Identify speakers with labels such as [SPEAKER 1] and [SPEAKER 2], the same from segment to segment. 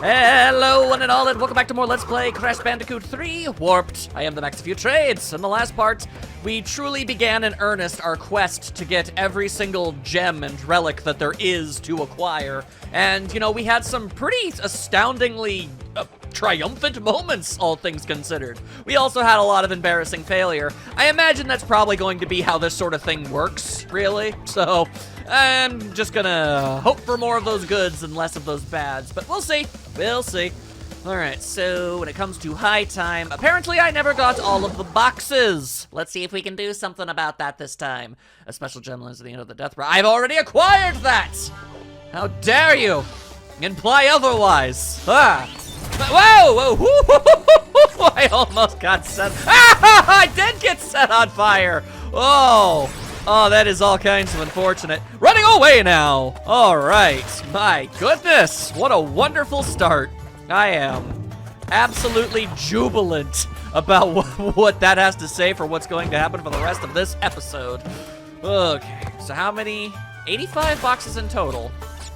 [SPEAKER 1] Hello one and all, and welcome back to more Let's Play Crash Bandicoot 3 Warped. I am the Max of Few Trades. In the last part, we truly began in earnest our quest to get every single gem and relic that there is to acquire. And, you know, we had some pretty astoundingly triumphant moments, all things considered. We also had a lot of embarrassing failure. I imagine that's probably going to be how this sort of thing works, really. So, I'm just gonna hope for more of those goods and less of those bads, but we'll see. We'll see. Alright, so when it comes to high time, apparently I never got all of the boxes. Let's see if we can do something about that this time. A special gem lands at the end of the death row. I've already acquired that! How dare you imply otherwise? Ah! Whoa! Whoa! I almost got set. Ah! I did get set on fire! Oh! Oh, that is all kinds of unfortunate. Running away now! Alright. My goodness! What a wonderful start. I am absolutely jubilant about what that has to say for what's going to happen for the rest of this episode. Okay, so how many? 85 boxes in total.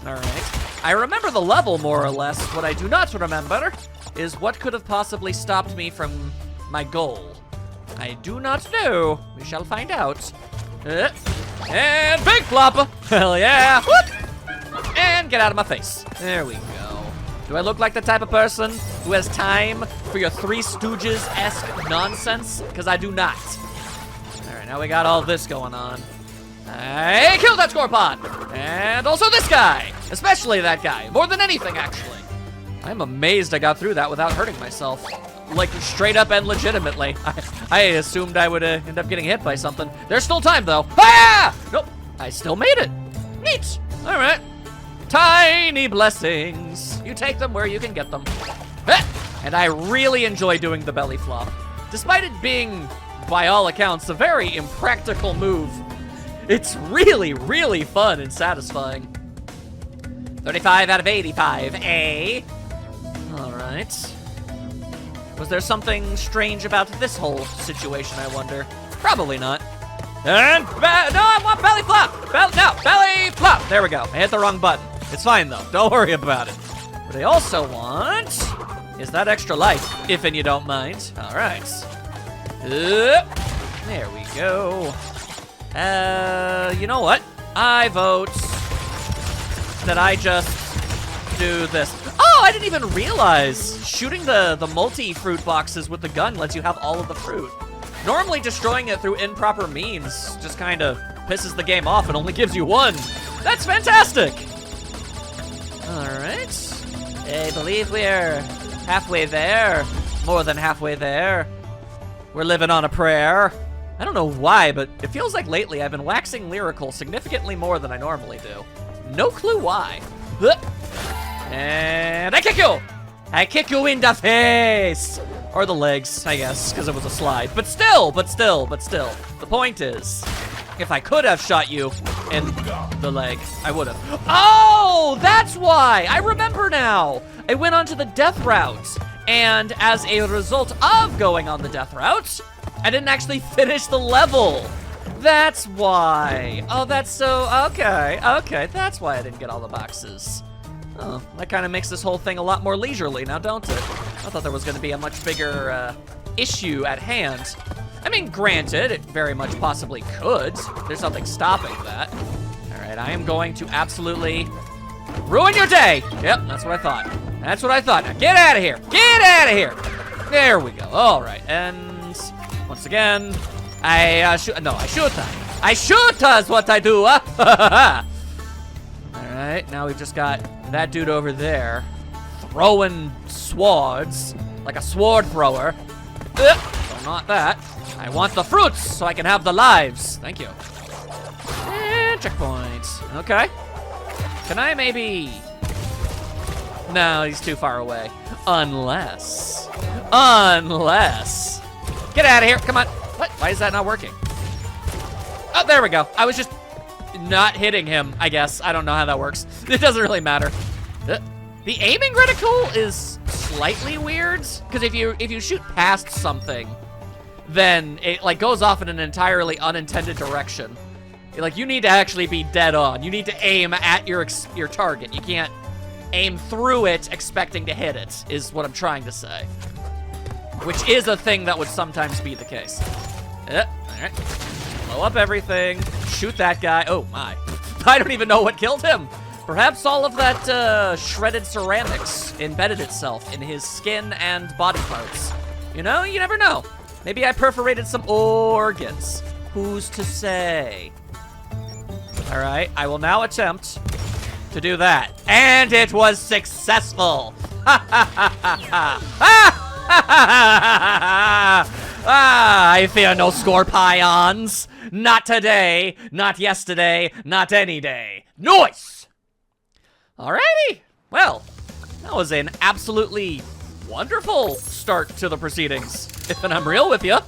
[SPEAKER 1] Alright. I remember the level, more or less. What I do not remember is what could have possibly stopped me from my goal. I do not know. We shall find out. And big flopper. Hell yeah. Whoop. And get out of my face. There we go. Do I look like the type of person who has time for your Three Stooges-esque nonsense? Because I do not. All right, now we got all this going on. I killed that Scorpon. And also this guy. Especially that guy. More than anything, actually. I'm amazed I got through that without hurting myself. Like, straight up and legitimately. I assumed I would end up getting hit by something. There's still time, though. Ah! Nope. I still made it. Neat. All right. Tiny blessings. You take them where you can get them. And I really enjoy doing the belly flop. Despite it being, by all accounts, a very impractical move, it's really, really fun and satisfying. 35 out of 85, eh? All right. Was there something strange about this whole situation, I wonder? Probably not. And, no, I want belly flop! Belly flop! There we go. I hit the wrong button. It's fine, though. Don't worry about it. What I also want is that extra life, if and you don't mind. All right. There we go. You know what? I vote that I just do this. Oh, I didn't even realize shooting the multi-fruit boxes with the gun lets you have all of the fruit. Normally destroying it through improper means just kind of pisses the game off and only gives you one. That's fantastic. All right. I believe we're halfway there. More than halfway there. We're living on a prayer. I don't know why, but it feels like lately I've been waxing lyrical significantly more than I normally do. No clue why. And I kick you! I kick you in the face! Or the legs, I guess, because it was a slide. But still. The point is, if I could have shot you in the leg, I would have. Oh, that's why! I remember now! I went onto the death route, and as a result of going on the death route, I didn't actually finish the level. That's why. Oh, that's so, okay, that's why I didn't get all the boxes. Oh, that kind of makes this whole thing a lot more leisurely now, don't it? I thought there was going to be a much bigger issue at hand. I mean, granted, it very much possibly could. There's nothing stopping that. All right, I am going to absolutely ruin your day. Yep, that's what I thought. That's what I thought. Now, get out of here. Get out of here. There we go. All right, and once again, I shoot. No, I shoot. I shoot is what I do. All right, now we've just got that dude over there throwing swords like a sword thrower. So not that. I want the fruits so I can have the lives. Thank you. And checkpoint. Okay. Can I maybe... No, he's too far away. Unless. Get out of here. Come on. What? Why is that not working? Oh, there we go. I was just not hitting him, I guess. I don't know how that works. It doesn't really matter. The aiming reticle is slightly weird, because if you shoot past something, then it like goes off in an entirely unintended direction. Like, you need to actually be dead on. You need to aim at your target. You can't aim through it expecting to hit it, is what I'm trying to say. Which is a thing that would sometimes be the case. All right. Blow up everything. Shoot that guy. Oh, my. I don't even know what killed him. Perhaps all of that shredded ceramics embedded itself in his skin and body parts. You know, you never know. Maybe I perforated some organs. Who's to say? All right, I will now attempt to do that. And it was successful. Ha ha ha ha ha. I fear no scorpions. Not today, not yesterday, not any day. Nice! Alrighty. Well, that was an absolutely wonderful start to the proceedings, if I'm real with you.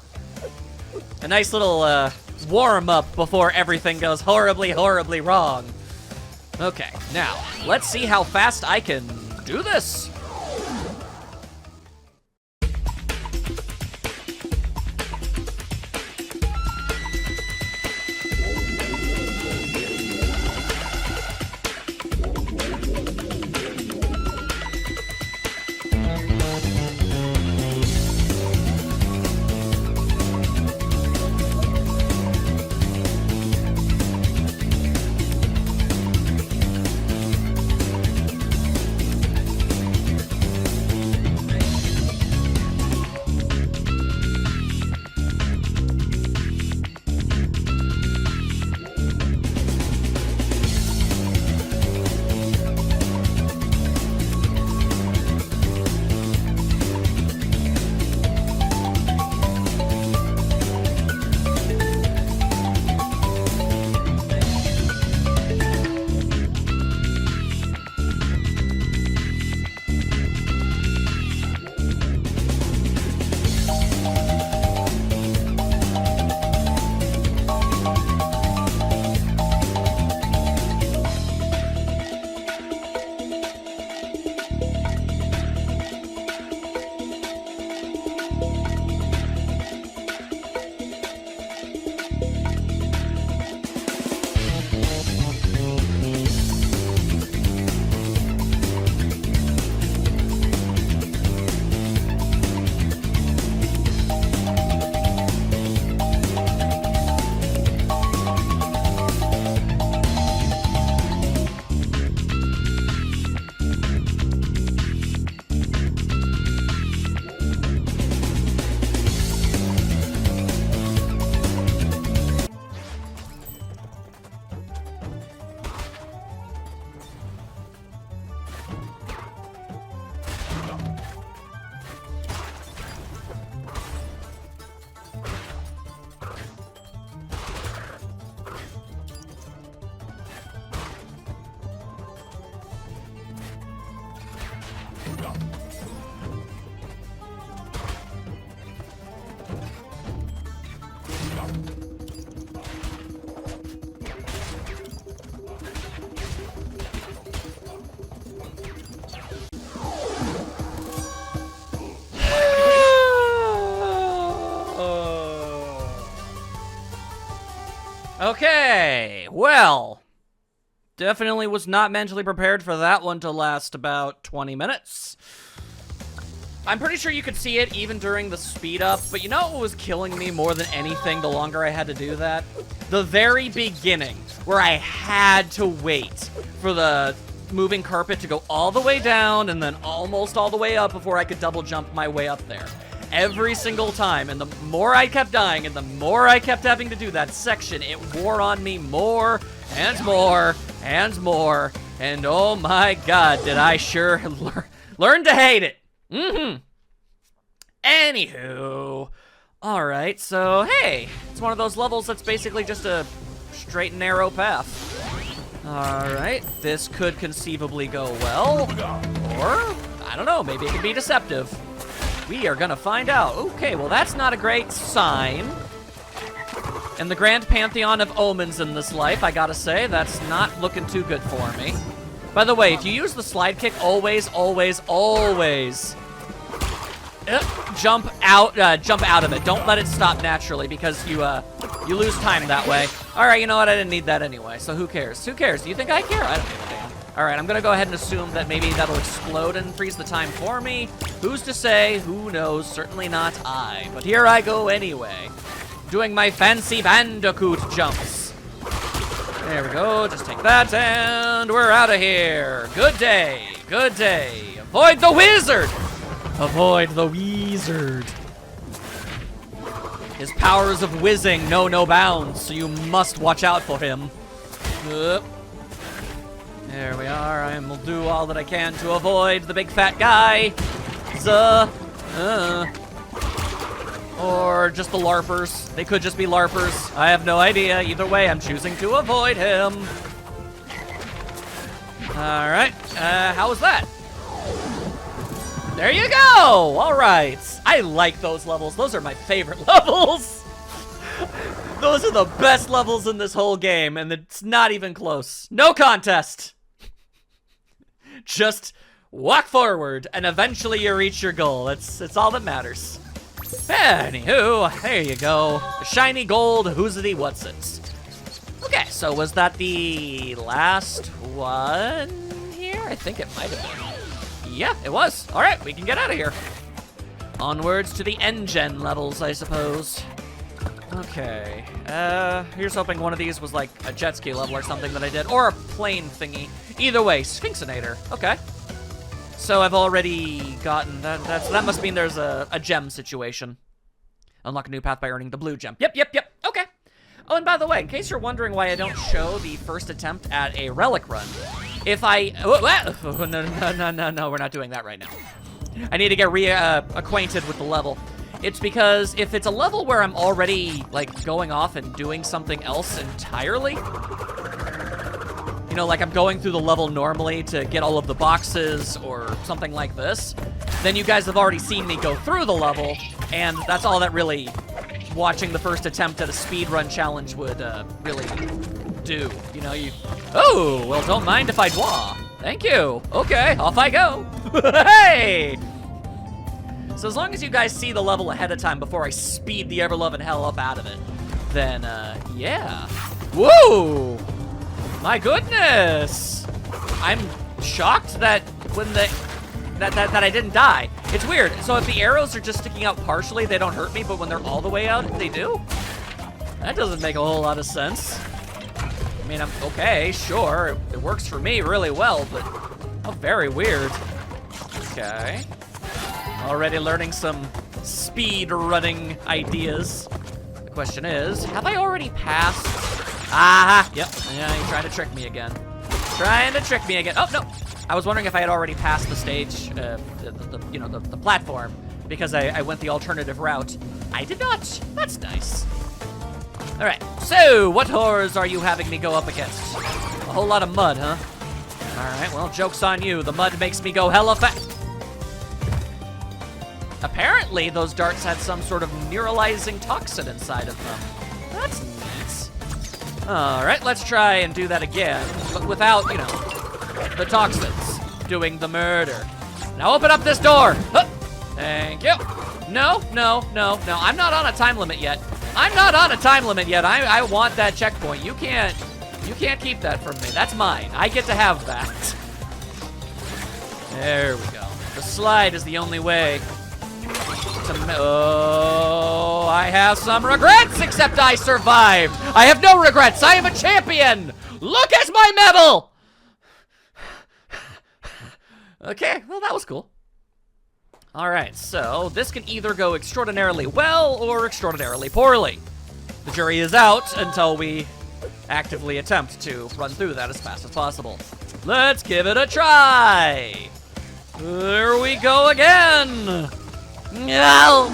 [SPEAKER 1] A nice little warm-up before everything goes horribly, horribly wrong. Okay, now, let's see how fast I can do this. Okay, well, definitely was not mentally prepared for that one to last about 20 minutes. I'm pretty sure you could see it even during the speed up, but you know what was killing me more than anything the longer I had to do that? The very beginning, where I had to wait for the moving carpet to go all the way down and then almost all the way up before I could double jump my way up there. Every single time, and the more I kept dying and the more I kept having to do that section, it wore on me more and more and more, and oh my god, did I sure learn to hate it. Anywho, alright, so hey, it's one of those levels that's basically just a straight and narrow path. Alright, this could conceivably go well, or, I don't know, maybe it could be deceptive. We are gonna find out. Okay, well that's not a great sign. In the grand pantheon of omens in this life, I gotta say, that's not looking too good for me. By the way, if you use the slide kick, always, always, always jump out of it. Don't let it stop naturally because you lose time that way. All right, you know what? I didn't need that anyway, so who cares? Who cares? Do you think I care? I don't give a damn. All right, I'm gonna go ahead and assume that maybe that'll explode and freeze the time for me. Who's to say? Who knows? Certainly not I. But here I go anyway, doing my fancy Bandicoot jumps. There we go. Just take that, and we're out of here. Good day. Good day. Avoid the wizard. Avoid the wizard. His powers of whizzing know no bounds, so you must watch out for him. There we are. I will do all that I can to avoid the big fat guy. Or just the LARPers. They could just be LARPers. I have no idea. Either way, I'm choosing to avoid him. All right. How was that? There you go. All right. I like those levels. Those are my favorite levels. Those are the best levels in this whole game, and it's not even close. No contest. Just walk forward, and eventually you reach your goal. It's all that matters. Anywho, there you go. Shiny gold, who's it, what's it? Okay, so was that the last one here? I think it might have been. Yeah, it was. All right, we can get out of here. Onwards to the engine levels, I suppose. Okay, here's hoping one of these was like a jet ski level or something that I did, or a plane thingy. Either way, Sphinxinator. Okay. So I've already gotten that. That must mean there's a gem situation. Unlock a new path by earning the blue gem. Yep. Okay. Oh, and by the way, in case you're wondering why I don't show the first attempt at a relic run, if I... Oh, no, we're not doing that right now. I need to get acquainted with the level. It's because if it's a level where I'm already, like, going off and doing something else entirely, you know, like I'm going through the level normally to get all of the boxes or something like this, then you guys have already seen me go through the level, and that's all that really watching the first attempt at a speedrun challenge would really do. You know, Oh, well, don't mind if I dwaw. Thank you. Okay, off I go. Hey! So as long as you guys see the level ahead of time before I speed the ever-loving hell up out of it, then, yeah. Whoa! My goodness! I'm shocked that when that I didn't die. It's weird. So if the arrows are just sticking out partially, they don't hurt me, but when they're all the way out, they do? That doesn't make a whole lot of sense. I mean, I'm okay, sure. It works for me really well, but oh, very weird. Okay. Already learning some speed running ideas. The question is, have I already passed? Ah, yep. Yeah, you're trying to trick me again. Trying to trick me again. Oh, no. I was wondering if I had already passed the stage, the platform, because I went the alternative route. I did not. That's nice. All right. So, what horrors are you having me go up against? A whole lot of mud, huh? All right. Well, joke's on you. The mud makes me go hella fast. Apparently, those darts had some sort of neuralizing toxin inside of them. That's neat. All right, let's try and do that again, but without, you know, the toxins doing the murder. Now open up this door. Huh. Thank you. No. I'm not on a time limit yet. I want that checkpoint. You can't keep that from me. That's mine. I get to have that. There we go. The slide is the only way. Oh, I have some regrets, except I survived. I have no regrets. I am a champion. Look at my medal. Okay, well, that was cool. All right, so this can either go extraordinarily well or extraordinarily poorly. The jury is out until we actively attempt to run through that as fast as possible. Let's give it a try. There we go again. No!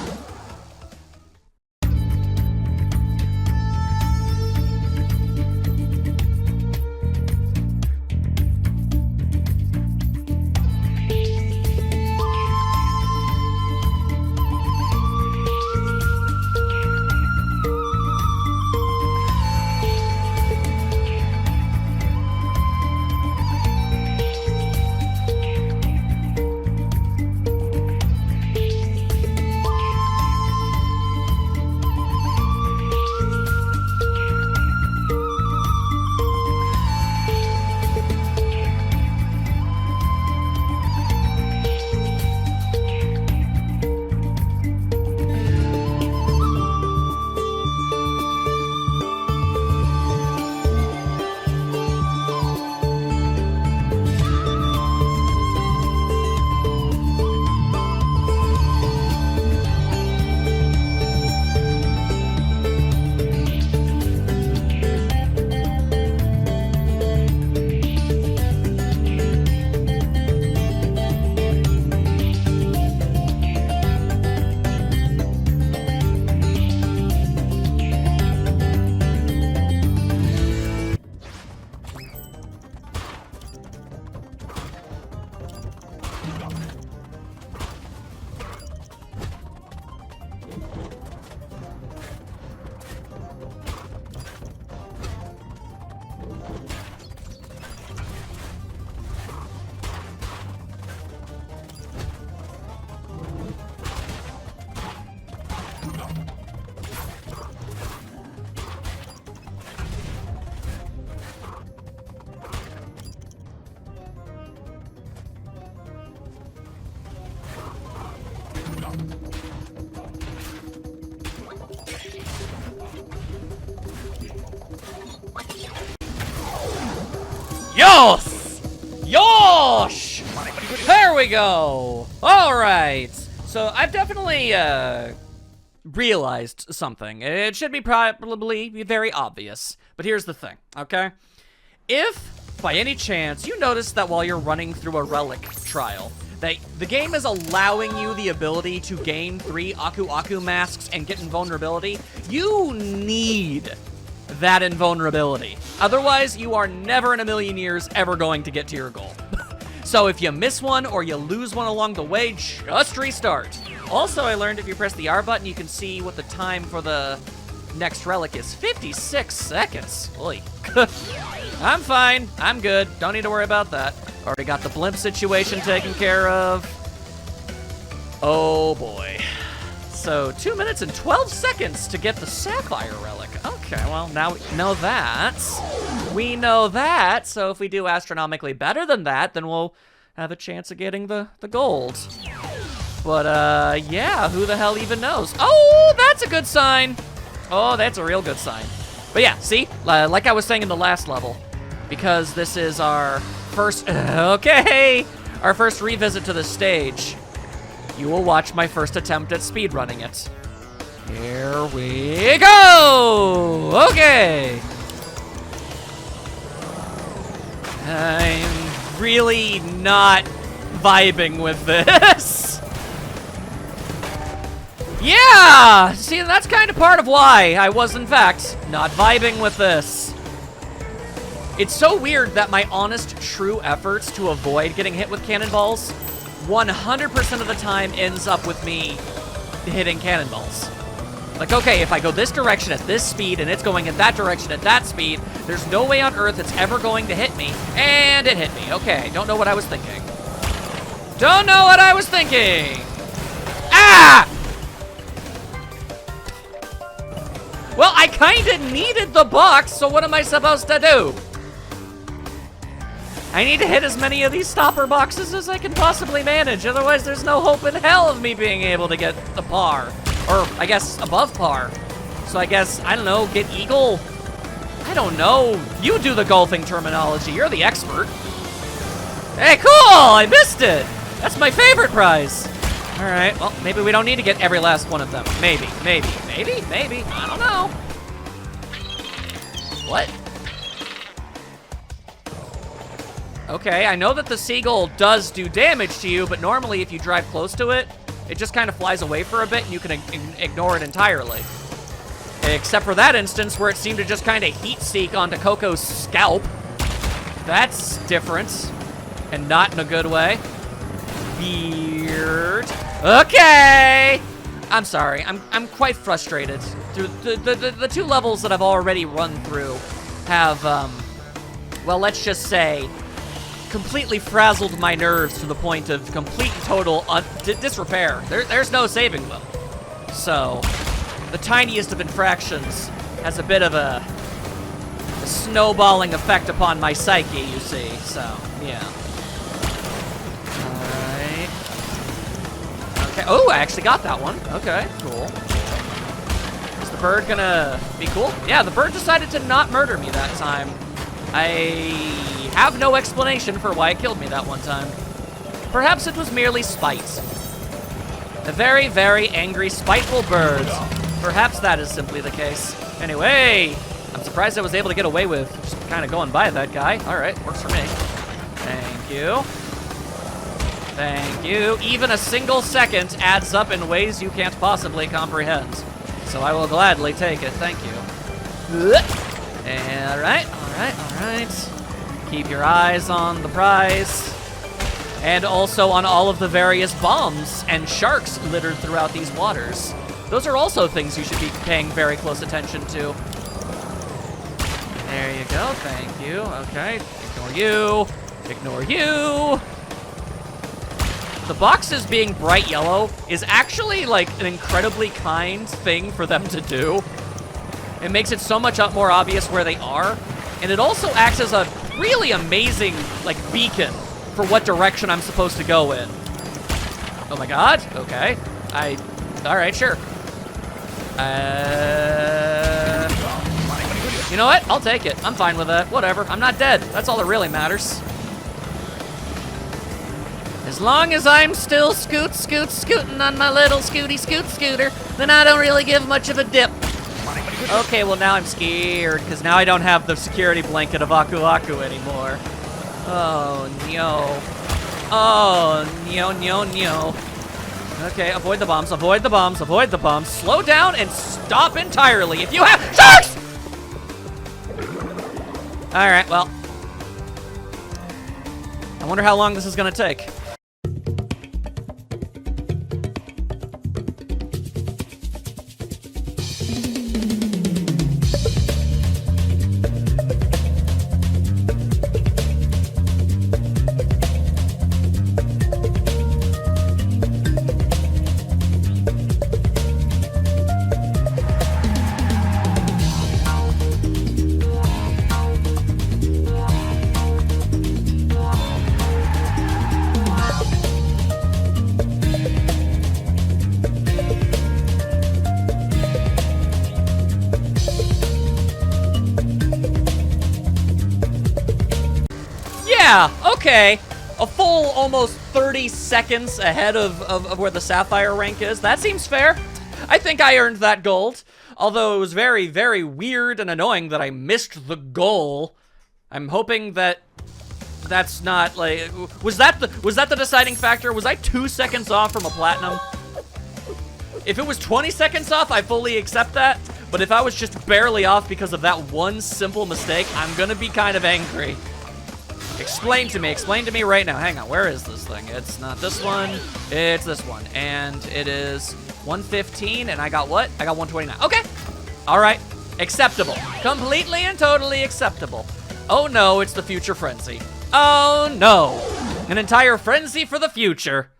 [SPEAKER 1] Yosh! Yosh! There we go! Alright. So I've definitely, realized something. It should be probably very obvious. But here's the thing, okay? If, by any chance, you notice that while you're running through a relic trial, that the game is allowing you the ability to gain 3 Aku Aku masks and get invulnerability, you need that invulnerability. Otherwise, you are never in a million years ever going to get to your goal. So if you miss one or you lose one along the way, just restart. Also, I learned if you press the R button, you can see what the time for the next relic is. 56 seconds. Oy. I'm fine. I'm good. Don't need to worry about that. Already got the blimp situation taken care of. Oh boy. So 2 minutes and 12 seconds to get the sapphire relic. Okay, well now we know that. We know that. So if we do astronomically better than that, then we'll have a chance of getting the gold. But yeah, who the hell even knows? Oh, that's a good sign. Oh, that's a real good sign. But yeah, see, like I was saying in the last level, because this is our first, our first revisit to the stage, you will watch my first attempt at speedrunning it. Here we go! Okay! I'm really not vibing with this. Yeah! See, that's kind of part of why I was, in fact, not vibing with this. It's so weird that my honest, true efforts to avoid getting hit with cannonballs 100% of the time ends up with me hitting cannonballs. Like, okay, if I go this direction at this speed and it's going in that direction at that speed, there's no way on earth it's ever going to hit me. And it hit me. Okay, don't know what I was thinking. Don't know what I was thinking. Ah! Well, I kinda needed the box, so what am I supposed to do? I need to hit as many of these stopper boxes as I can possibly manage, otherwise there's no hope in hell of me being able to get the par. Or, I guess, above par. So I guess, I don't know, get eagle? I don't know. You do the golfing terminology, you're the expert. Hey, cool, I missed it. That's my favorite prize. All right, well, maybe we don't need to get every last one of them. Maybe, I don't know. What? Okay, I know that the seagull does do damage to you, but normally if you drive close to it, it just kind of flies away for a bit and you can ignore it entirely. Except for that instance where it seemed to just kind of heat-seek onto Coco's scalp. That's different, and not in a good way. Weird. Okay! I'm sorry, I'm quite frustrated. The 2 levels that I've already run through have, well, let's just say, completely frazzled my nerves to the point of complete and total disrepair. There's no saving them. So, the tiniest of infractions has a bit of a snowballing effect upon my psyche, you see. So, yeah. Alright. Okay, oh, I actually got that one. Okay, cool. Is the bird gonna be cool? Yeah, the bird decided to not murder me that time. I have no explanation for why it killed me that one time. Perhaps it was merely spite. A very, very angry, spiteful bird. Perhaps that is simply the case. Anyway, I'm surprised I was able to get away with just kind of going by that guy. All right, works for me. Thank you. Thank you. Even a single second adds up in ways you can't possibly comprehend. So I will gladly take it. Thank you. All right. Keep your eyes on the prize. And also on all of the various bombs and sharks littered throughout these waters. Those are also things you should be paying very close attention to. There you go, thank you. Okay, ignore you. Ignore you. The boxes being bright yellow is actually like an incredibly kind thing for them to do. It makes it so much more obvious where they are. And it also acts as a really amazing, like, beacon for what direction I'm supposed to go in. Oh my god, okay. All right, sure. You know what? I'll take it. I'm fine with that. Whatever. I'm not dead. That's all that really matters. As long as I'm still scooting on my little scooter, then I don't really give much of a dip. Okay, well now I'm scared, because now I don't have the security blanket of Aku Aku anymore. Oh, no. Oh, no. Okay, avoid the bombs, avoid the bombs, avoid the bombs. Slow down and stop entirely if you have sharks! All right, well. I wonder how long this is gonna take. Yeah, okay. A full almost 30 seconds ahead of where the Sapphire rank is. That seems fair. I think I earned that gold. Although it was very, very weird and annoying that I missed the goal. I'm hoping that that's not like... Was that the deciding factor? Was I 2 seconds off from a platinum? If it was 20 seconds off, I fully accept that. But if I was just barely off because of that one simple mistake, I'm gonna be kind of angry. Explain to me right now. Hang on, where is this thing? It's not this one, it's this one. And it is 115, and I got what? I got 129. Okay, all right, acceptable. Completely and totally acceptable. Oh no, it's the future frenzy. Oh no, an entire frenzy for the future.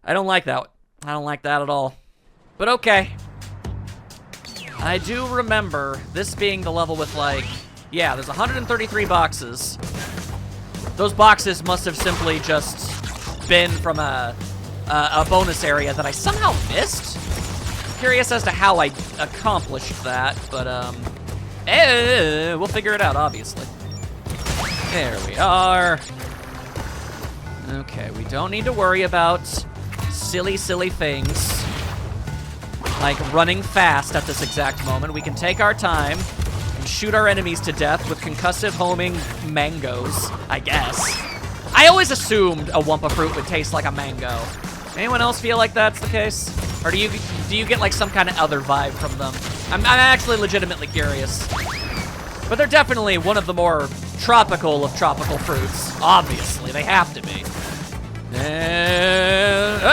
[SPEAKER 1] I don't like that. I don't like that at all. But okay. I do remember this being the level with like, yeah, there's 133 boxes. Those boxes must have simply just been from a bonus area that I somehow missed. Curious as to how I accomplished that, but we'll figure it out, obviously. There we are. Okay, we don't need to worry about silly things like running fast at this exact moment. We can take our time and shoot our enemies to death with concussive homing mangoes, I guess. I always assumed a Wumpa fruit would taste like a mango. Anyone else feel like that's the case? Or do you get like some kind of other vibe from them? I'm actually legitimately curious. But they're definitely one of the more tropical of tropical fruits. Obviously, they have to be.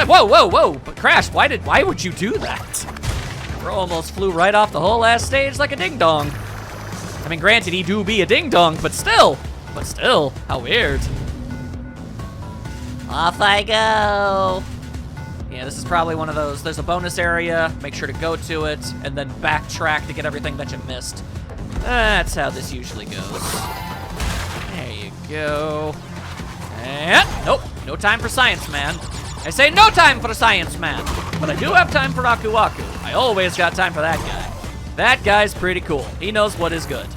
[SPEAKER 1] Whoa! But Crash, why would you do that? Bro almost flew right off the whole ass stage like a ding-dong. I mean, granted, he do be a ding-dong, but still, how weird. Off I go. Yeah, this is probably one of those, there's a bonus area, make sure to go to it, and then backtrack to get everything that you missed. That's how this usually goes. There you go. And, nope, no time for science, man. I say no time for science, man. But I do have time for Aku Aku. I always got time for that guy. That guy's pretty cool. He knows what is good.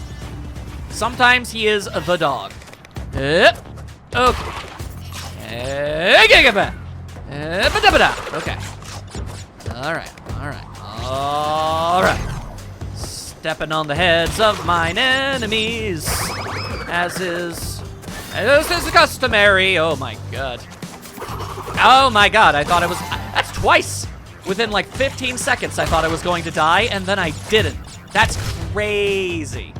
[SPEAKER 1] Sometimes he is the dog. Okay. Okay. All right. Stepping on the heads of mine enemies, as is customary. Oh my god. Oh my god, I thought it was, that's twice. Within like 15 seconds, I thought I was going to die, and then I didn't. That's crazy.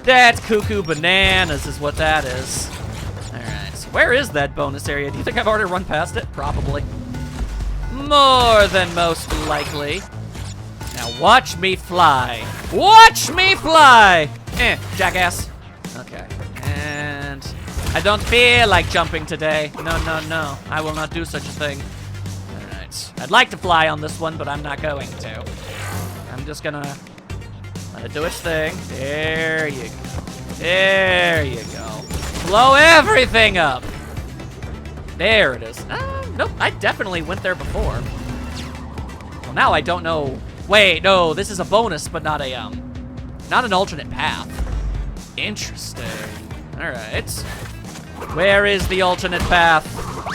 [SPEAKER 1] That's cuckoo bananas is what that is. All right, so where is that bonus area? Do you think I've already run past it? Probably. More than most likely. Now watch me fly. Watch me fly! Jackass. Okay, and I don't feel like jumping today. No. I will not do such a thing. All right, I'd like to fly on this one, but I'm not going to. I'm just gonna let it do its thing. There you go. There you go. Blow everything up. There it is. Nope, I definitely went there before. Well, now I don't know. Wait, no, this is a bonus, but not Not an alternate path. Interesting. All right. Where is the alternate path?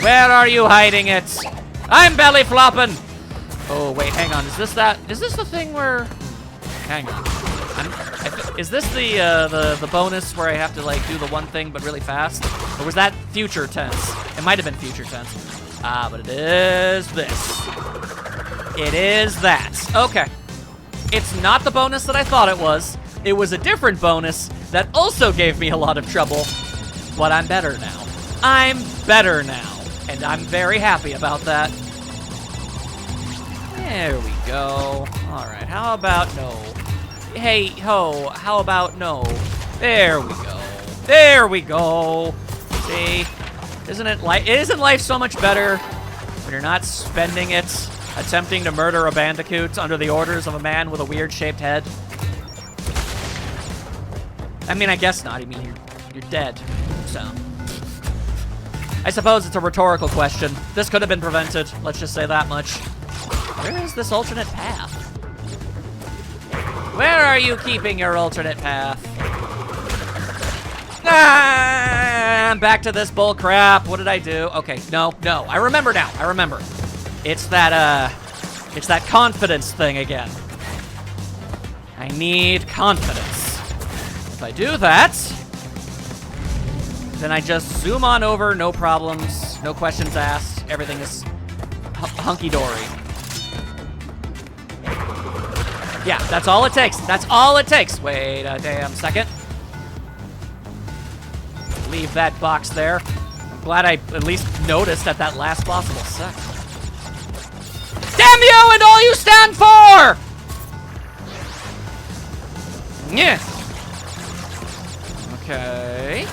[SPEAKER 1] Where are you hiding it? I'm belly flopping. Oh, wait, hang on. Is this the thing where... Hang on. Is this the bonus where I have to, like, do the one thing but really fast? Or was that future tense? It might have been future tense. But it is this. It is that. Okay. It's not the bonus that I thought it was. It was a different bonus that also gave me a lot of trouble. But I'm better now. I'm better now. And I'm very happy about that. There we go. All right, how about no? Hey, ho, how about no? There we go. There we go. See? Isn't life so much better when you're not spending it attempting to murder a bandicoot under the orders of a man with a weird-shaped head? I mean, I guess not. I mean, you're dead, so... I suppose it's a rhetorical question. This could have been prevented. Let's just say that much. Where is this alternate path? Where are you keeping your alternate path? Ah, I'm back to this bull crap. What did I do? Okay, no. I remember now. I remember. It's that confidence thing again. I need confidence. If I do that, then I just zoom on over, no problems, no questions asked. Everything is hunky-dory. Yeah, that's all it takes. That's all it takes. Wait a damn second. Leave that box there. I'm glad I at least noticed at that last possible second. Damn you and all you stand for! Yeah. Okay.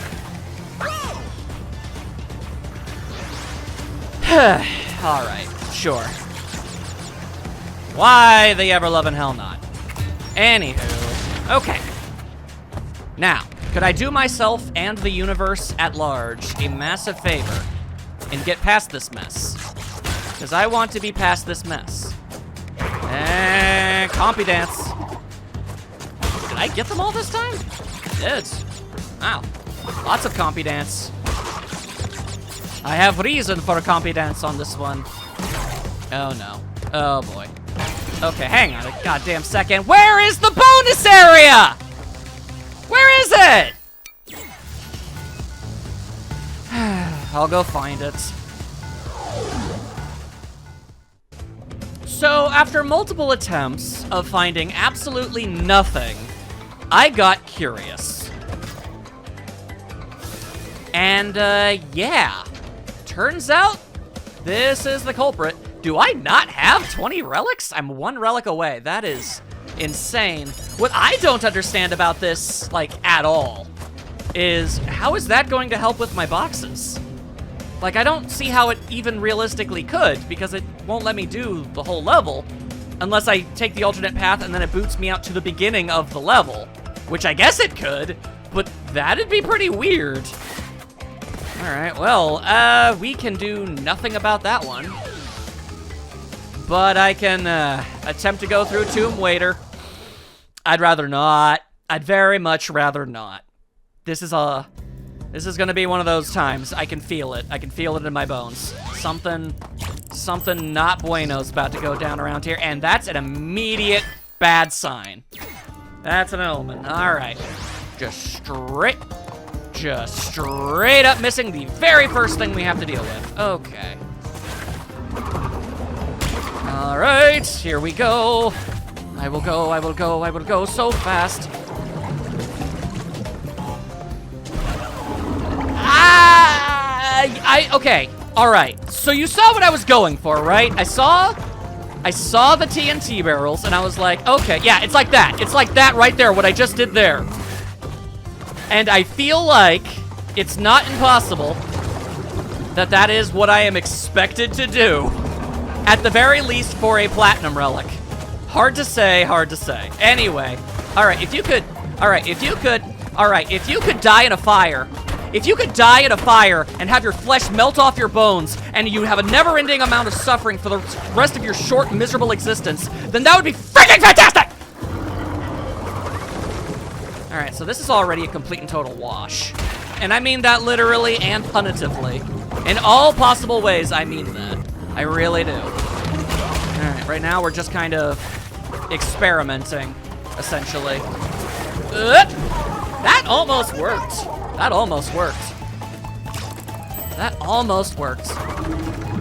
[SPEAKER 1] Alright, sure. Why the ever-loving hell not? Anywho, okay. Now, could I do myself and the universe at large a massive favor and get past this mess? Because I want to be past this mess. And compy dance. Did I get them all this time? I did. Wow. Lots of compy dance. I have reason for a compy dance on this one. Oh no. Oh boy. Okay, hang on a goddamn second. Where is the bonus area? Where is it? I'll go find it. So, after multiple attempts of finding absolutely nothing, I got curious. And, yeah. Turns out, this is the culprit. Do I not have 20 relics? I'm 1 relic away. That is insane. What I don't understand about this, like, at all, is how is that going to help with my boxes? Like, I don't see how it even realistically could, because it won't let me do the whole level unless I take the alternate path and then it boots me out to the beginning of the level, which I guess it could, but that'd be pretty weird. All right, well, we can do nothing about that one. But I can attempt to go through Tomb Waiter. I'd rather not. I'd very much rather not. This is gonna be one of those times. I can feel it. I can feel it in my bones. Something not bueno's about to go down around here, and that's an immediate bad sign. That's an omen. All right, just straight up missing the very first thing we have to deal with. Okay. All right, here we go. I will go so fast. Okay, all right. So you saw what I was going for, right? I saw the TNT barrels, and I was like, okay, yeah, it's like that. It's like that right there, what I just did there. And I feel like it's not impossible that that is what I am expected to do. At the very least for a platinum relic. Hard to say, hard to say. Anyway, all right, if you could die in a fire, if you could die in a fire and have your flesh melt off your bones and you have a never-ending amount of suffering for the rest of your short, miserable existence, then that would be freaking fantastic! All right, so this is already a complete and total wash. And I mean that literally and punitively. In all possible ways, I mean that. I really do. All right, right now we're just kind of experimenting, essentially. That almost worked. That almost worked. That almost worked.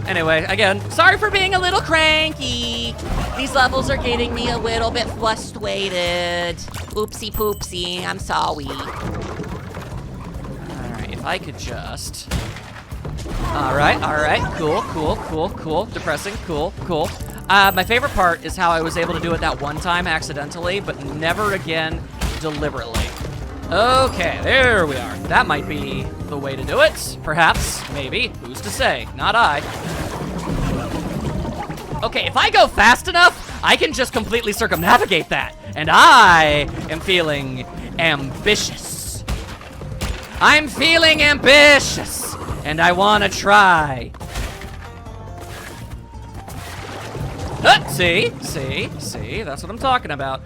[SPEAKER 1] Anyway, again, sorry for being a little cranky. These levels are getting me a little bit frustrated. Oopsie poopsie, I'm sorry. All right, if I could just... All right, cool. Depressing, cool. My favorite part is how I was able to do it that one time accidentally, but never again deliberately. Okay, there we are. That might be the way to do it. Perhaps, maybe, who's to say? Not I. Okay, if I go fast enough, I can just completely circumnavigate that. And I am feeling ambitious. I'm feeling ambitious, and I want to try. See, that's what I'm talking about.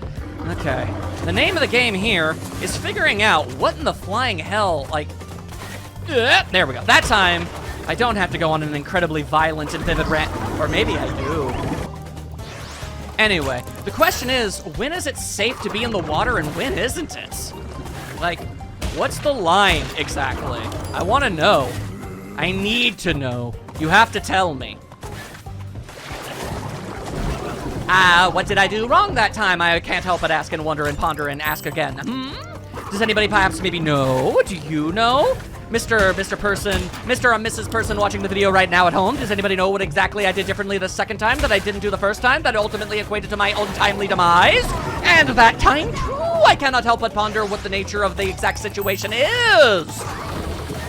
[SPEAKER 1] Okay, the name of the game here is figuring out what in the flying hell, like, there we go. That time, I don't have to go on an incredibly violent and vivid rant, or maybe I do. Anyway, the question is, when is it safe to be in the water and when isn't it? Like, what's the line exactly? I want to know. I need to know. You have to tell me. What did I do wrong that time? I can't help but ask and wonder and ponder and ask again. Does anybody perhaps maybe know? Do you know? Mr. Person, Mr. or Mrs. Person watching the video right now at home, does anybody know what exactly I did differently the second time that I didn't do the first time that ultimately equated to my untimely demise? And that time, too, I cannot help but ponder what the nature of the exact situation is.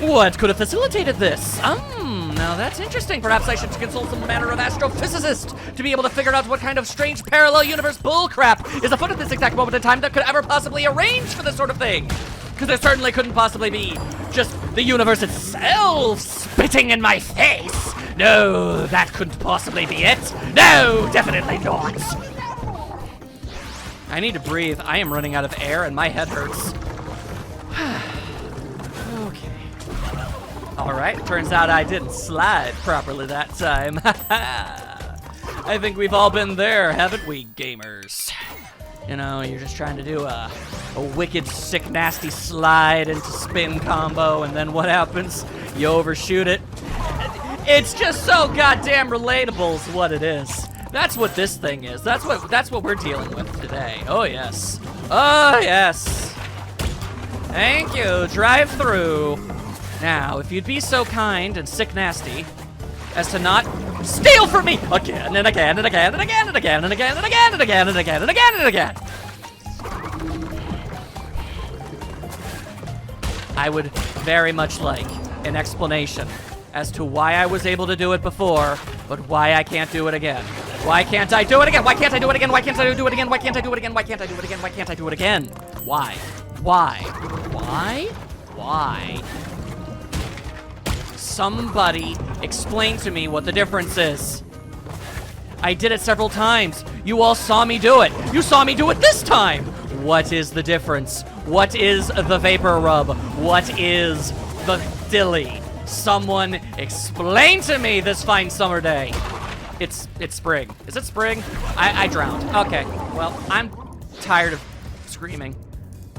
[SPEAKER 1] What could have facilitated this? Now that's interesting. Perhaps I should consult some manner of astrophysicist to be able to figure out what kind of strange parallel universe bullcrap is afoot at this exact moment in time that could ever possibly arrange for this sort of thing. Because there certainly couldn't possibly be just the universe itself spitting in my face. No, that couldn't possibly be it. No, definitely not. I need to breathe. I am running out of air and my head hurts. Okay. All right, turns out I didn't slide properly that time. I think we've all been there, haven't we, gamers? You know, you're just trying to do a wicked, sick, nasty slide into spin combo, and then what happens? You overshoot it. It's just so goddamn relatable is what it is. That's what this thing is. That's what we're dealing with today. Oh, yes. Oh, yes. Thank you. Drive through. Now, if you'd be so kind and sick nasty as to not steal from me again and again and again and again and again and again and again and again and again and again and again. I would very much like an explanation as to why I was able to do it before, but why I can't do it again. Why can't I do it again? Why can't I do it again? Why can't I do it again? Why can't I do it again? Why can't I do it again? Why can't I do it again? Why? Why? Why? Why? Somebody explain to me what the difference is. I did it several times. You all saw me do it. You saw me do it this time. What is the difference? What is the vapor rub? What is the dilly? Someone explain to me this fine summer day. It's spring. Is it spring? I drowned. Okay, well, I'm tired of screaming.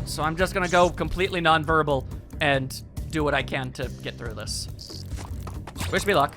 [SPEAKER 1] So I'm just gonna go completely nonverbal and do what I can to get through this. Wish me luck.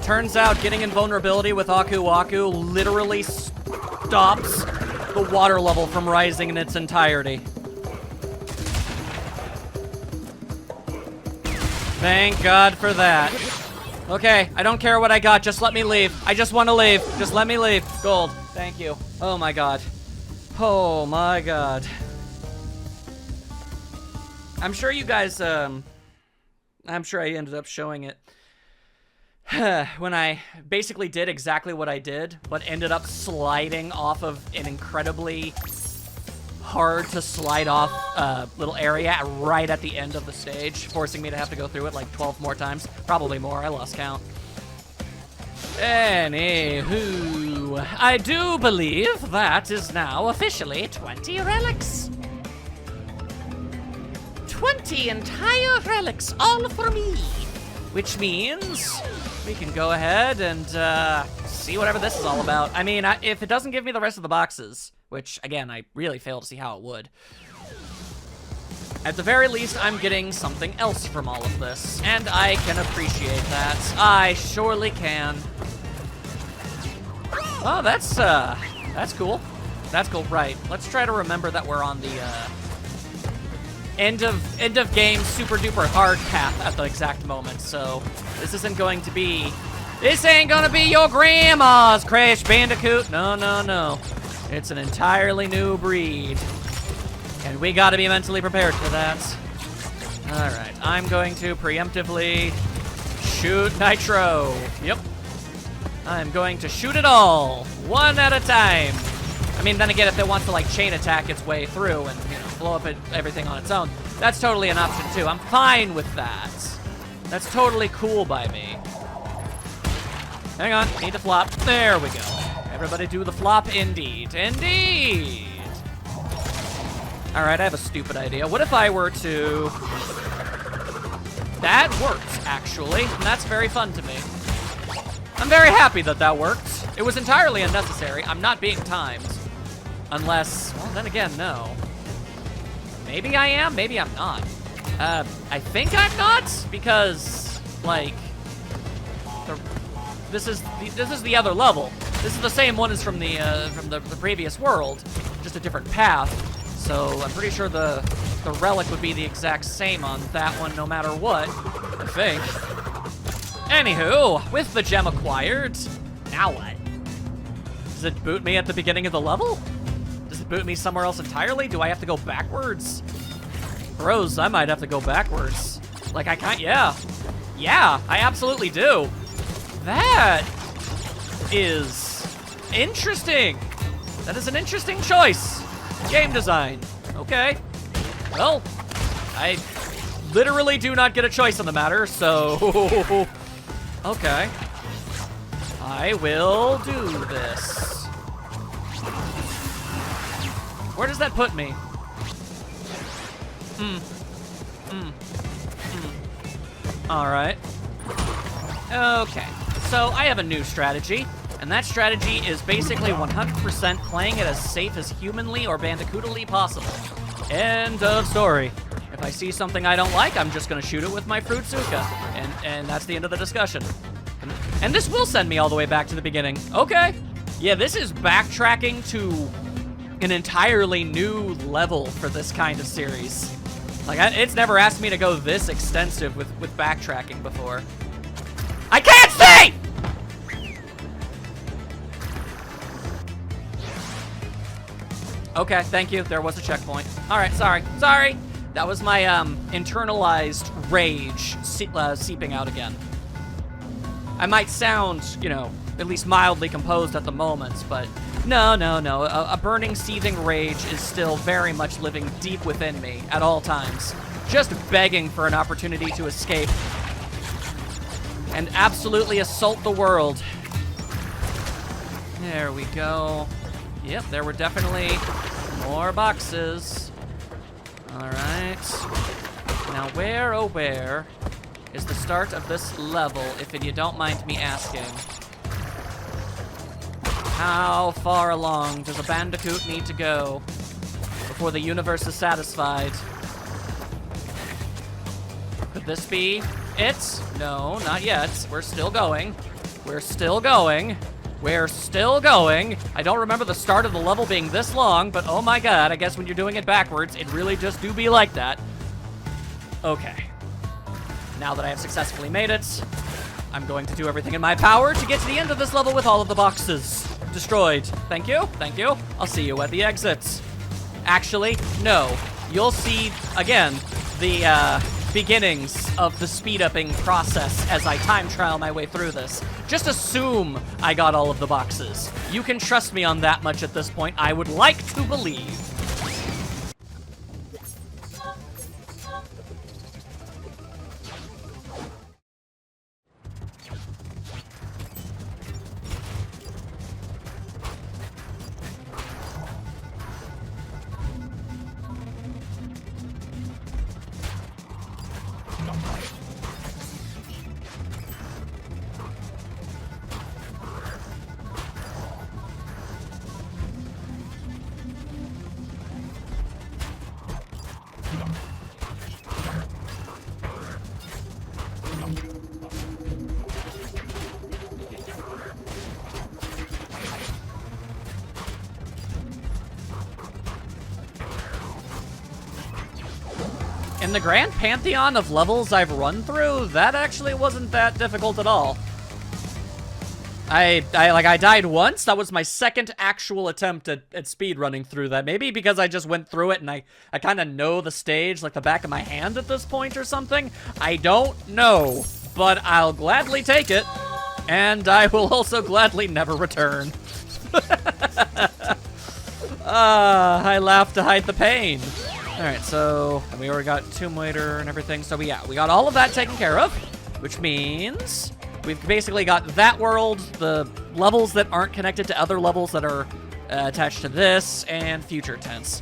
[SPEAKER 1] Turns out getting invulnerability with Aku Aku literally stops the water level from rising in its entirety. Thank God for that. Okay, I don't care what I got, just let me leave. I just want to leave. Just let me leave. Gold. Thank you. Oh my God. Oh my God. I'm sure you guys, I'm sure I ended up showing it. When I basically did exactly what I did, but ended up sliding off of an incredibly hard to slide off little area right at the end of the stage, forcing me to have to go through it like 12 more times. Probably more, I lost count. Anywho, I do believe that is now officially 20 relics. 20 entire relics, all for me. Which means we can go ahead and see whatever this is all about. I mean, if it doesn't give me the rest of the boxes, which, again, I really fail to see how it would, at the very least, I'm getting something else from all of this, and I can appreciate that. I surely can. Oh, that's cool. That's cool, right. Let's try to remember that we're on the, end of game super duper hard path at the exact moment, so this ain't gonna be your grandma's Crash Bandicoot. No, no, no. It's an entirely new breed, and we gotta be mentally prepared for that. All right, I'm going to preemptively shoot Nitro. Yep. I'm going to shoot it all, one at a time. I mean, then again, if it wants to, like, chain attack its way through and, you know, blow up everything on its own, that's totally an option, too. I'm fine with that. That's totally cool by me. Hang on, need to flop. There we go. Everybody do the flop, indeed. Indeed! Alright, I have a stupid idea. What if I were to... That worked, actually, and that's very fun to me. I'm very happy that that worked. It was entirely unnecessary. I'm not being timed. Unless, well, then again, no. Maybe I am, maybe I'm not. I think I'm not, because, like, this is the other level. This is the same one as from the previous world, just a different path. So I'm pretty sure the relic would be the exact same on that one, no matter what. I think. Anywho, with the gem acquired, now what? Does it boot me at the beginning of the level? Does it boot me somewhere else entirely? Do I have to go backwards? Bros, I might have to go backwards. Like, I can't, yeah. Yeah, I absolutely do. That is interesting. That is an interesting choice. Game design. Okay. Well, I literally do not get a choice on the matter, so... Okay. I will do this. Where does that put me? Alright. Okay. So, I have a new strategy, and that strategy is basically 100% playing it as safe as humanly or bandicootally possible. End of story. If I see something I don't like, I'm just gonna shoot it with my Fruitsuka, and that's the end of the discussion. And this will send me all the way back to the beginning. Okay. Yeah, this is backtracking to an entirely new level for this kind of series. Like, it's never asked me to go this extensive with backtracking before. I can't see! Okay, thank you. There was a checkpoint. All right, sorry. Sorry. That was my internalized rage seeping out again. I might sound, you know, at least mildly composed at the moment, but no. A burning, seething rage is still very much living deep within me at all times, just begging for an opportunity to escape and absolutely assault the world. There we go. Yep, there were definitely more boxes. All right. Now, where, oh where, is the start of this level, if you don't mind me asking? How far along does a Bandicoot need to go before the universe is satisfied? Could this be it? No, not yet. We're still going. We're still going. We're still going. I don't remember the start of the level being this long, but oh my god, I guess when you're doing it backwards, it really just do be like that. Okay. Now that I have successfully made it, I'm going to do everything in my power to get to the end of this level with all of the boxes destroyed. Thank you, thank you. I'll see you at the exits. Actually, no. You'll see, again, the beginnings of the speed-upping process as I time trial my way through this. Just assume I got all of the boxes. You can trust me on that much at this point. I would like to believe. In the grand pantheon of levels I've run through, that actually wasn't that difficult at all. I died once. That was my second actual attempt at speedrunning through that. Maybe because I just went through it and I kind of know the stage like the back of my hand at this point or something. I don't know, but I'll gladly take it. And I will also gladly never return. I laugh to hide the pain. Alright, so we already got Tomb Raider and everything. So yeah, we got all of that taken care of, which means we've basically got that world, the levels that aren't connected to other levels that are attached to this, and future tense.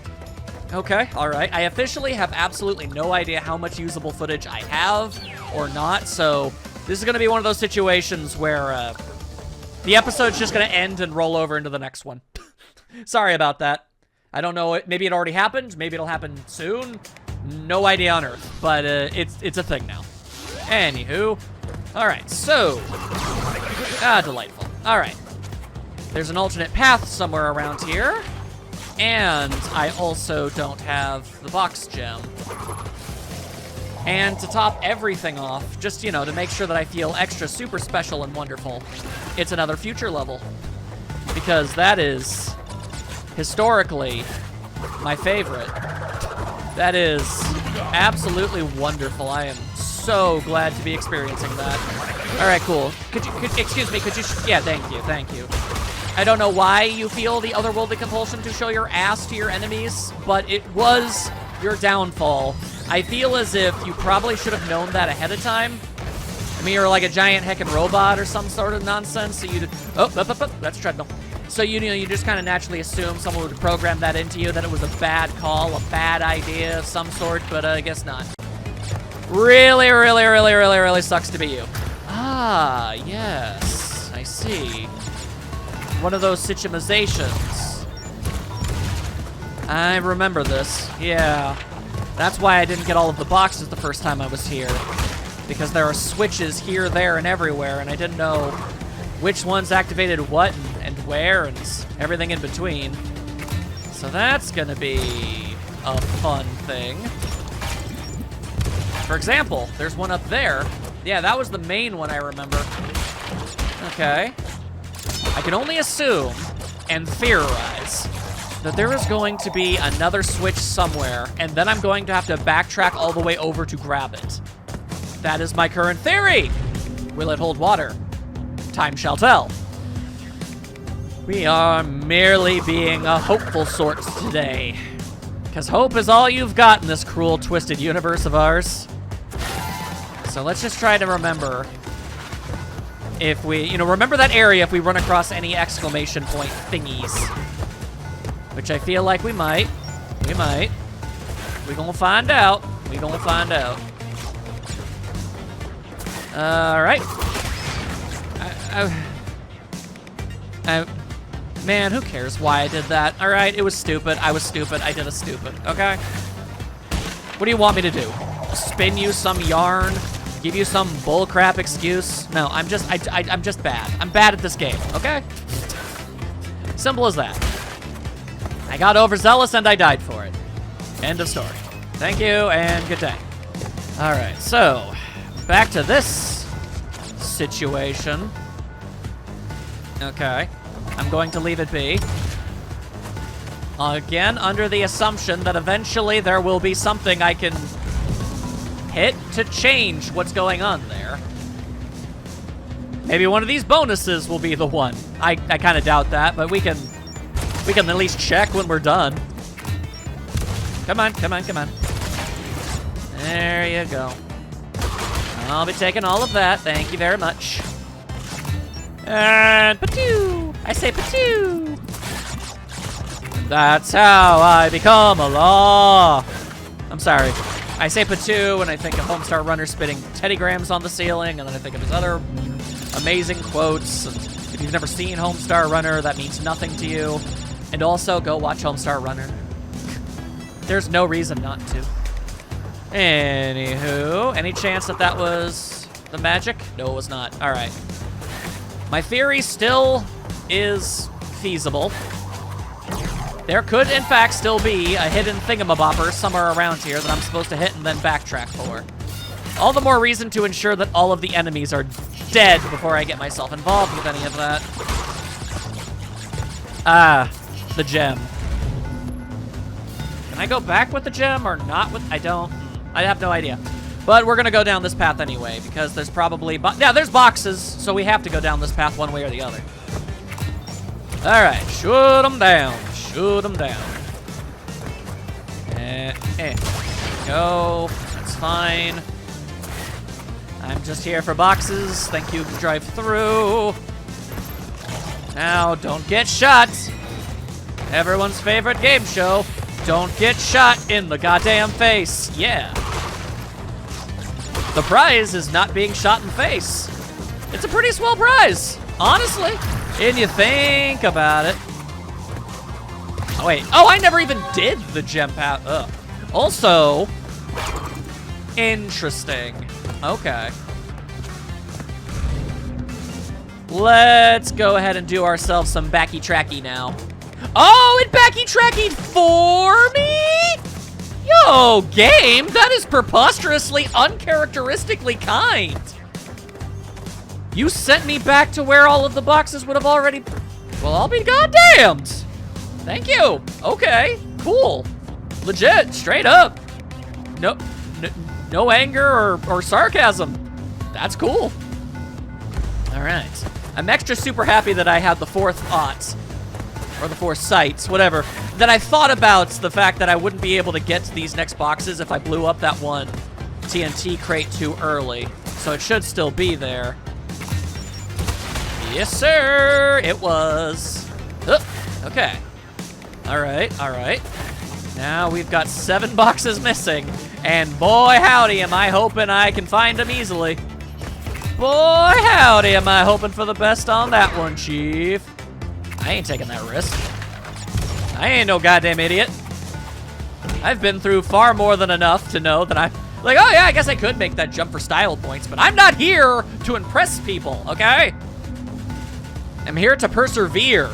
[SPEAKER 1] Okay, alright. I officially have absolutely no idea how much usable footage I have or not, so this is going to be one of those situations where the episode's just going to end and roll over into the next one. Sorry about that. I don't know, maybe it already happened, maybe it'll happen soon. No idea on Earth, but it's a thing now. Anywho, alright, so, delightful. Alright, there's an alternate path somewhere around here, and I also don't have the box gem. And to top everything off, just, you know, to make sure that I feel extra super special and wonderful, it's another future level. Because that is historically my favorite. That is absolutely wonderful. I am so glad to be experiencing that. All right, cool. Excuse me, could you, yeah, thank you. I don't know why you feel the otherworldly compulsion to show your ass to your enemies, but it was your downfall. I feel as if you probably should have known that ahead of time. I mean, you're like a giant heckin' robot or some sort of nonsense, so you did, oh, that's a treadmill. So you know, you just kind of naturally assume someone would program that into you, that it was a bad call, a bad idea of some sort, but I guess not. Really sucks to be you. Ah, yes, I see. One of those situations. I remember this, yeah. That's why I didn't get all of the boxes the first time I was here. Because there are switches here, there, and everywhere, and I didn't know which ones activated what and where and everything in between. So that's gonna be a fun thing. For example, there's one up there. Yeah, that was the main one I remember. Okay. I can only assume and theorize that there is going to be another switch somewhere, and then I'm going to have to backtrack all the way over to grab it. That is my current theory. Will it hold water? Time shall tell. We are merely being a hopeful sort today. Because hope is all you've got in this cruel, twisted universe of ours. So let's just try to remember. If we, you know, remember that area if we run across any exclamation point thingies. Which I feel like we might. We might. We're gonna find out. We're gonna find out. Alright. Man, who cares why I did that? Alright, it was stupid. I was stupid. I did a stupid, okay? What do you want me to do? Spin you some yarn Give you some bullcrap excuse? No, I'm just bad. I'm bad at this game, okay? Simple as that. I got overzealous and I died for it. End of story. Thank you and good day. All right, so back to this situation. Okay, I'm going to leave it be. Again, under the assumption that eventually there will be something I can hit to change what's going on there. Maybe one of these bonuses will be the one. I kind of doubt that, but we can at least check when we're done. Come on, come on, come on. There you go. I'll be taking all of that. Thank you very much. And patoo! I say patoo! That's how I become a law. I'm sorry. I say patoo and I think of Homestar Runner spitting teddygrams on the ceiling, and then I think of his other amazing quotes. And if you've never seen Homestar Runner, that means nothing to you. And also, go watch Homestar Runner. There's no reason not to. Anywho, any chance that that was the magic? No, it was not. All right. My theory still is feasible. There could, in fact, still be a hidden thingamabopper somewhere around here that I'm supposed to hit and then backtrack for. All the more reason to ensure that all of the enemies are dead before I get myself involved with any of that. Ah, the gem. Can I go back with the gem or not with... I don't. I have no idea. But we're going to go down this path anyway because there's probably... Yeah, there's boxes, so we have to go down this path one way or the other. All right, shoot them down. Shoot them down. Go. That's fine. I'm just here for boxes. Thank you, drive through. Now, don't get shot. Everyone's favorite game show. Don't get shot in the goddamn face. Yeah. The prize is not being shot in the face. It's a pretty swell prize, honestly. And you think about it. Oh, wait. Oh, I never even did the gem path. Ugh. Also, interesting. Okay. Let's go ahead and do ourselves some backy-tracky now. Oh, it backy-trackied for me? Yo, game, that is preposterously uncharacteristically kind. You sent me back to where all of the boxes would have already... Well, I'll be goddamned. Thank you. Okay, cool. Legit, straight up. No anger or sarcasm. That's cool. All right. I'm extra super happy that I had the fourth thought, or the fourth sights, whatever, that I thought about the fact that I wouldn't be able to get to these next boxes if I blew up that one TNT crate too early. So it should still be there. Yes, sir, it was. Okay. All right, all right. Now we've got 7 boxes missing, and boy howdy am I hoping I can find them easily. Boy howdy am I hoping for the best on that one, Chief. I ain't taking that risk. I ain't no goddamn idiot. I've been through far more than enough to know that I'm like, oh yeah, I guess I could make that jump for style points, but I'm not here to impress people, okay? I'm here to persevere.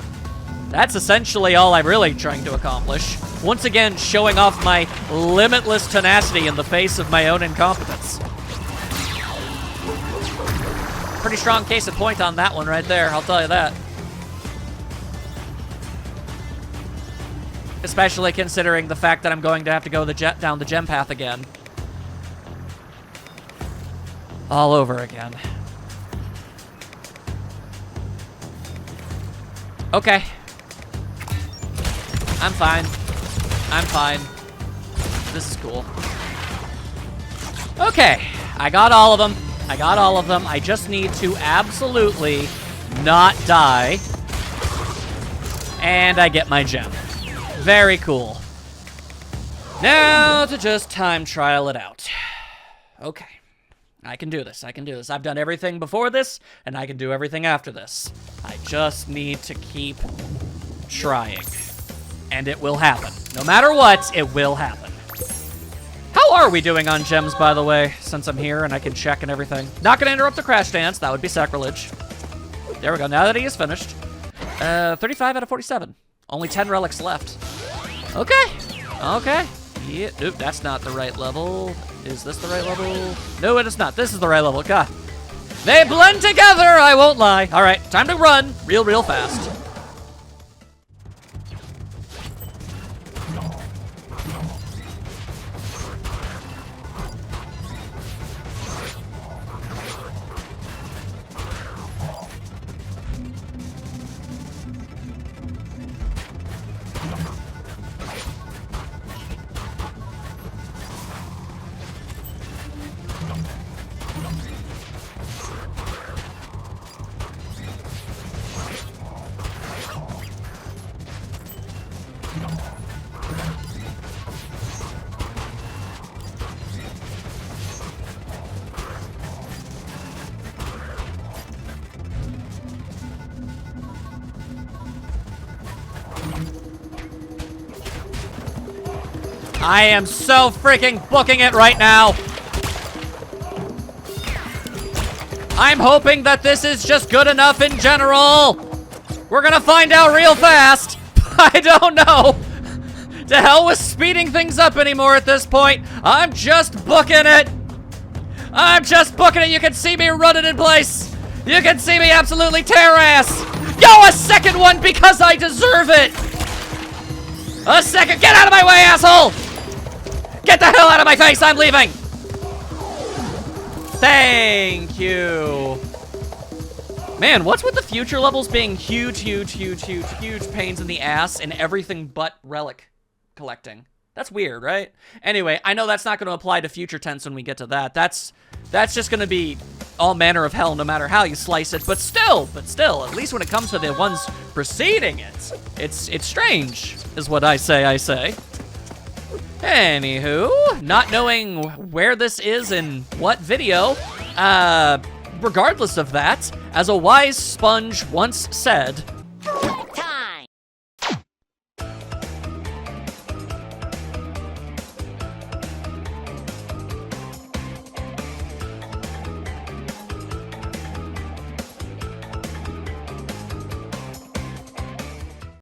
[SPEAKER 1] That's essentially all I'm really trying to accomplish. Once again, showing off my limitless tenacity in the face of my own incompetence. Pretty strong case in point on that one right there, I'll tell you that. Especially considering the fact that I'm going to have to go down the gem path again. All over again. Okay. I'm fine. I'm fine. This is cool. Okay, I got all of them. I got all of them. I just need to absolutely not die. And I get my gem. Very cool. Now to just time trial it out. Okay. I can do this. I can do this. I've done everything before this, and I can do everything after this. I just need to keep trying. And it will happen. No matter what, it will happen. How How are we doing on gems, by the way, since I'm here and I can check and everything? Not gonna interrupt the crash dance. That would be sacrilege. There we go. Now that he is finished. 35 out of 47. Only 10 relics left. Okay. Okay. Yeah. Oop, that's not the right level. Is this the right level? No, it is not. This is the right level. God. They blend together, I won't lie. All right, time to run real fast. I am so freaking booking it right now. I'm hoping that this is just good enough in general. We're gonna find out real fast. I don't know. To hell with speeding things up anymore at this point. I'm just booking it. I'm just booking it. You can see me running in place. You can see me absolutely tear ass. Yo, a second one because I deserve it. A second. Get out of my way, asshole. Get the hell out of my face! I'm leaving! Thank you. Man, what's with the future levels being huge pains in the ass and everything but relic collecting? That's weird, right? Anyway, I know that's not going to apply to future tense when we get to that. That's just going to be all manner of hell no matter how you slice it. But still, at least when it comes to the ones preceding it, it's strange, is what I say. Anywho, not knowing where this is in what video, regardless of that, as a wise sponge once said,